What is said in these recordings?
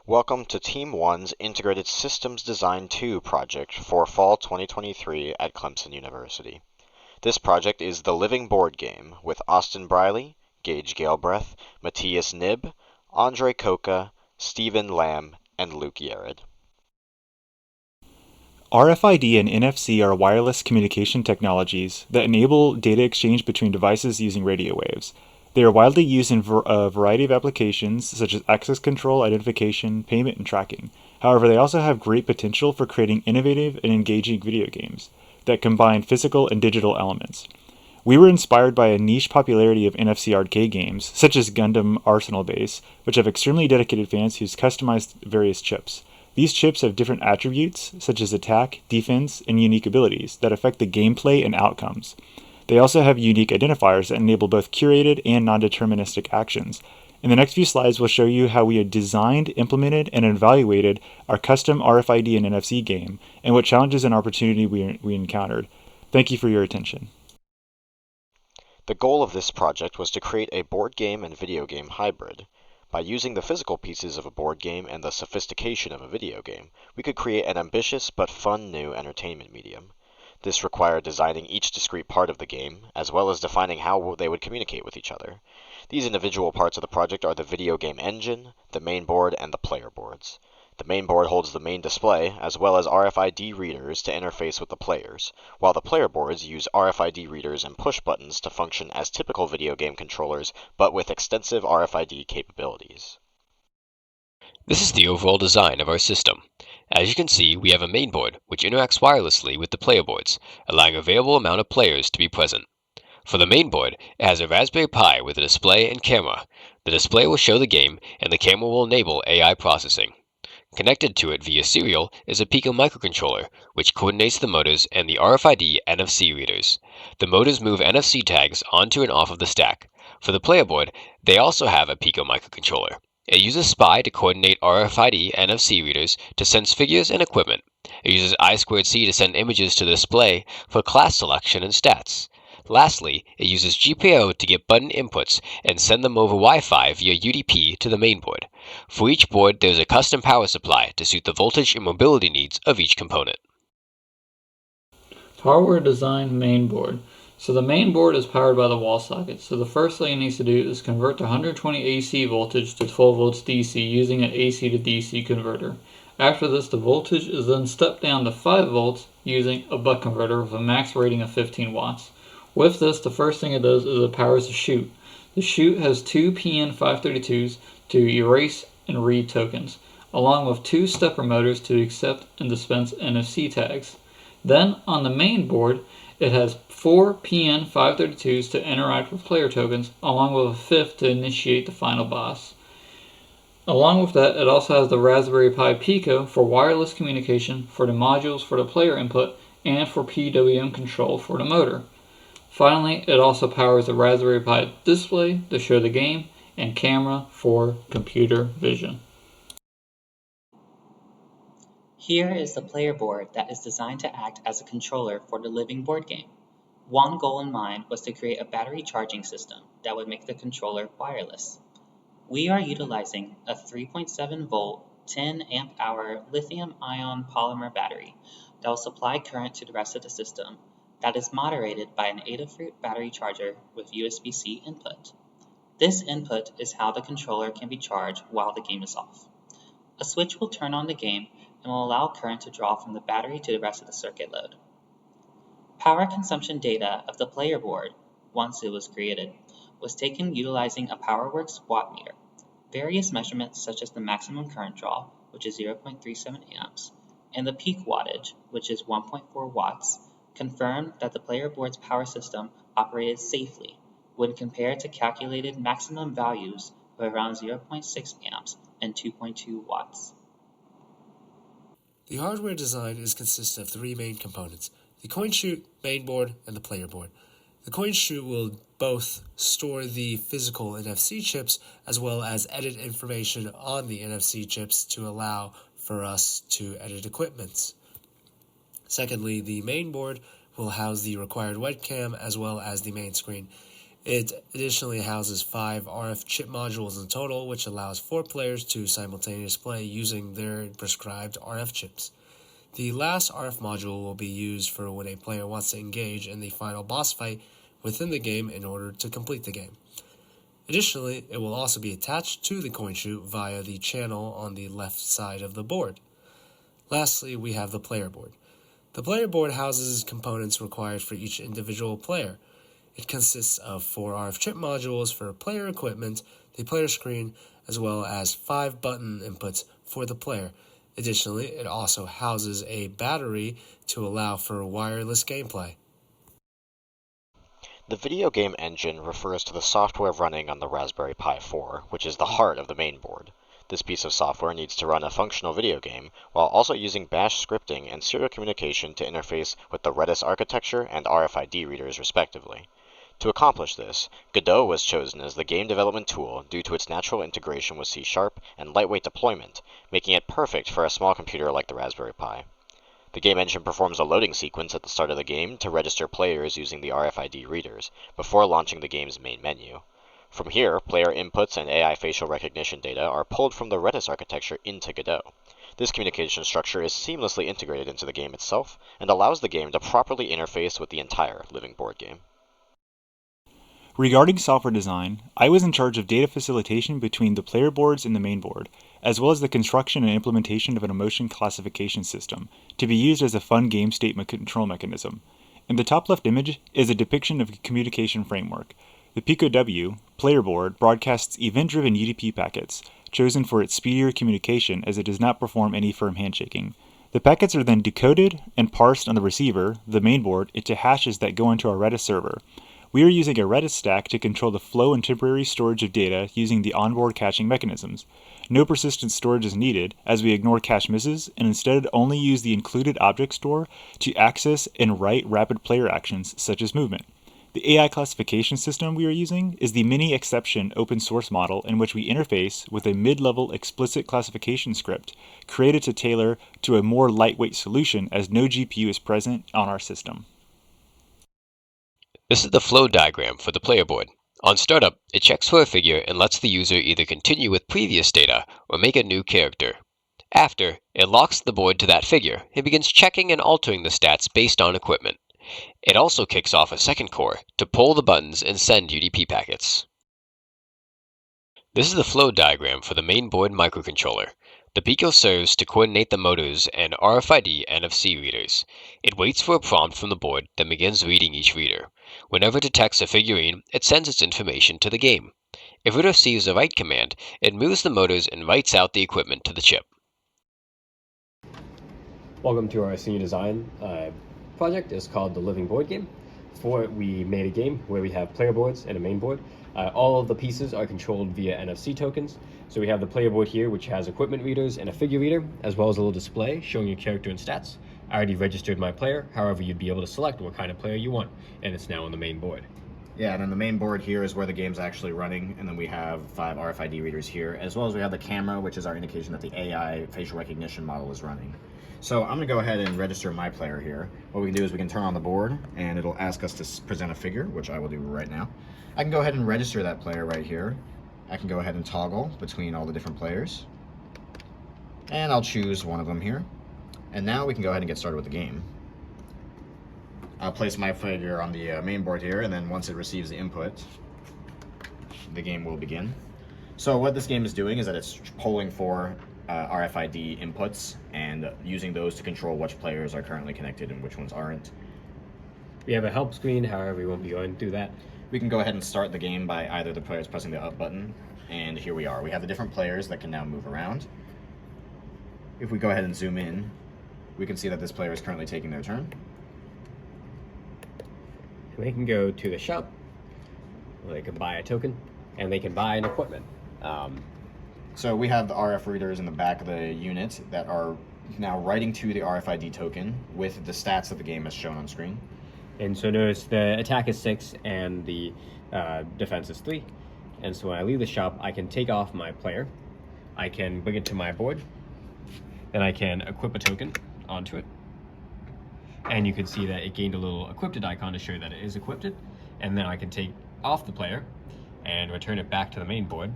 Welcome to Team 1's Integrated Systems Design 2 project for Fall 2023 at Clemson University. This project is the Living Board Game with Austin Briley, Gage Gailbreath, Mattias Knibbe, Andre Koka, Stephen Lamb, and Luke Yarid. RFID and NFC are wireless communication technologies that enable data exchange between devices using radio waves. They are widely used in a variety of applications, such as access control, identification, payment, and tracking. However, they also have great potential for creating innovative and engaging video games that combine physical and digital elements. We were inspired by a niche popularity of NFC arcade games, such as Gundam Arsenal Base, which have extremely dedicated fans who customize various chips. These chips have different attributes, such as attack, defense, and unique abilities that affect the gameplay and outcomes. They also have unique identifiers that enable both curated and non-deterministic actions. In the next few slides, we'll show you how we had designed, implemented, and evaluated our custom RFID and NFC game, and what challenges and opportunity we encountered. Thank you for your attention. The goal of this project was to create a board game and video game hybrid. By using the physical pieces of a board game and the sophistication of a video game, we could create an ambitious but fun new entertainment medium. This required designing each discrete part of the game, as well as defining how they would communicate with each other. These individual parts of the project are the video game engine, the main board, and the player boards. The main board holds the main display, as well as RFID readers to interface with the players, while the player boards use RFID readers and push buttons to function as typical video game controllers, but with extensive RFID capabilities. This is the overall design of our system. As you can see, we have a main board which interacts wirelessly with the player boards, allowing a available amount of players to be present. For the main board, it has a Raspberry Pi with a display and camera. The display will show the game, and the camera will enable AI processing. Connected to it via serial is a Pico microcontroller, which coordinates the motors and the RFID NFC readers. The motors move NFC tags onto and off of the stack. For the player board, they also have a Pico microcontroller. It uses SPI to coordinate RFID NFC readers to sense figures and equipment. It uses I2C to send images to the display for class selection and stats. Lastly, it uses GPIO to get button inputs and send them over Wi-Fi via UDP to the main board. For each board, there is a custom power supply to suit the voltage and mobility needs of each component. Hardware design main board. So the main board is powered by the wall socket. So the first thing it needs to do is convert the 120 AC voltage to 12 volts DC using an AC to DC converter. After this, the voltage is then stepped down to 5 volts using a buck converter with a max rating of 15 watts. With this, the first thing it does is it powers the chute. The chute has two PN532s to erase and read tokens, along with two stepper motors to accept and dispense NFC tags. Then, on the main board, it has four PN532s to interact with player tokens, along with a fifth to initiate the final boss. Along with that, it also has the Raspberry Pi Pico for wireless communication, for the modules for the player input, and for PWM control for the motor. Finally, it also powers the Raspberry Pi display to show the game, and camera for computer vision. Here is the player board that is designed to act as a controller for the living board game. One goal in mind was to create a battery charging system that would make the controller wireless. We are utilizing a 3.7 volt, 10 amp hour lithium-ion polymer battery that will supply current to the rest of the system that is moderated by an Adafruit battery charger with USB-C input. This input is how the controller can be charged while the game is off. A switch will turn on the game and will allow current to draw from the battery to the rest of the circuit load. Power consumption data of the player board, once it was created, was taken utilizing a PowerWorks watt meter. Various measurements such as the maximum current draw, which is 0.37 amps, and the peak wattage, which is 1.4 watts, confirmed that the player board's power system operated safely when compared to calculated maximum values of around 0.6 amps and 2.2 watts. The hardware design is consistent of three main components: the coin chute, main board, and the player board. The coin chute will both store the physical NFC chips as well as edit information on the NFC chips to allow for us to edit equipment. Secondly, the main board will house the required webcam as well as the main screen. It additionally houses 5 RF chip modules in total, which allows 4 players to simultaneously play using their prescribed RF chips. The last RF module will be used for when a player wants to engage in the final boss fight within the game in order to complete the game. Additionally, it will also be attached to the coin chute via the channel on the left side of the board. Lastly, we have the player board. The player board houses components required for each individual player. It consists of 4 RF chip modules for player equipment, the player screen, as well as 5 button inputs for the player. Additionally, it also houses a battery to allow for wireless gameplay. The video game engine refers to the software running on the Raspberry Pi 4, which is the heart of the main board. This piece of software needs to run a functional video game while also using bash scripting and serial communication to interface with the Redis architecture and RFID readers respectively. To accomplish this, Godot was chosen as the game development tool due to its natural integration with C# and lightweight deployment, making it perfect for a small computer like the Raspberry Pi. The game engine performs a loading sequence at the start of the game to register players using the RFID readers, before launching the game's main menu. From here, player inputs and AI facial recognition data are pulled from the Redis architecture into Godot. This communication structure is seamlessly integrated into the game itself, and allows the game to properly interface with the entire living board game. Regarding software design, I was in charge of data facilitation between the player boards and the main board, as well as the construction and implementation of an emotion classification system, to be used as a fun game state control mechanism. In the top left image is a depiction of a communication framework. The PicoW player board broadcasts event-driven UDP packets, chosen for its speedier communication as it does not perform any firm handshaking. The packets are then decoded and parsed on the receiver, the main board, into hashes that go into our Redis server. We are using a Redis stack to control the flow and temporary storage of data using the onboard caching mechanisms. No persistent storage is needed, as we ignore cache misses and instead only use the included object store to access and write rapid player actions such as movement. The AI classification system we are using is the mini-exception open source model in which we interface with a mid-level explicit classification script created to tailor to a more lightweight solution as no GPU is present on our system. This is the flow diagram for the player board. On startup, it checks for a figure and lets the user either continue with previous data or make a new character. After, it locks the board to that figure and begins checking and altering the stats based on equipment. It also kicks off a second core to pull the buttons and send UDP packets. This is the flow diagram for the main board microcontroller. The Pico serves to coordinate the motors and RFID NFC readers. It waits for a prompt from the board, then begins reading each reader. Whenever it detects a figurine, it sends its information to the game. If it receives a write command, it moves the motors and writes out the equipment to the chip. Welcome to our senior design project. It's called the Living Board Game. For it, we made a game where we have player boards and a main board. All of the pieces are controlled via NFC tokens. So we have the player board here, which has equipment readers and a figure reader, as well as a little display showing your character and stats. I already registered my player, however you'd be able to select what kind of player you want, and it's now on the main board. Yeah, and then the main board here is where the game's actually running, and then we have 5 RFID readers here, as well as we have the camera, which is our indication that the AI facial recognition model is running. So I'm going to go ahead and register my player here. What we can do is we can turn on the board, and it'll ask us to present a figure, which I will do right now. I can go ahead and register that player right here. I can go ahead and toggle between all the different players. And I'll choose one of them here. And now we can go ahead and get started with the game. I'll place my figure on the main board here, and then once it receives the input, the game will begin. So what this game is doing is that it's polling for RFID inputs and using those to control which players are currently connected and which ones aren't. We have a help screen, however we won't be going through that. We can go ahead and start the game by either the players pressing the up button, and here we are. We have the different players that can now move around. If we go ahead and zoom in, we can see that this player is currently taking their turn. They can go to the shop, they can buy a token, and they can buy an equipment. So we have the RF readers in the back of the unit that are now writing to the RFID token with the stats that the game has shown on screen. And so notice the attack is 6 and the defense is 3. And so when I leave the shop, I can take off my player, I can bring it to my board, and I can equip a token onto it. And you can see that it gained a little equipped icon to show that it is equipped. And then I can take off the player and return it back to the main board.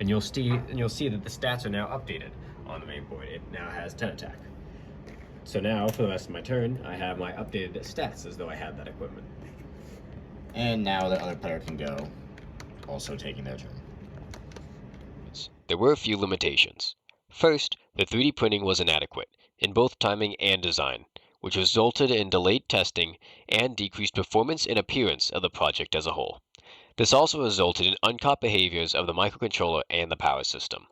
And you'll see that the stats are now updated on the main board. It now has 10 attack. So now, for the rest of my turn, I have my updated stats as though I had that equipment. And now the other player can go, also taking their turn. There were a few limitations. First, the 3D printing was inadequate in both timing and design, which resulted in delayed testing and decreased performance and appearance of the project as a whole. This also resulted in uncaught behaviors of the microcontroller and the power system.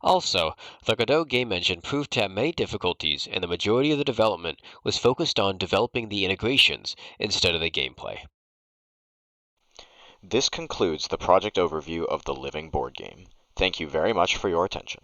Also, the Godot game engine proved to have many difficulties, and the majority of the development was focused on developing the integrations instead of the gameplay. This concludes the project overview of the Living Board Game. Thank you very much for your attention.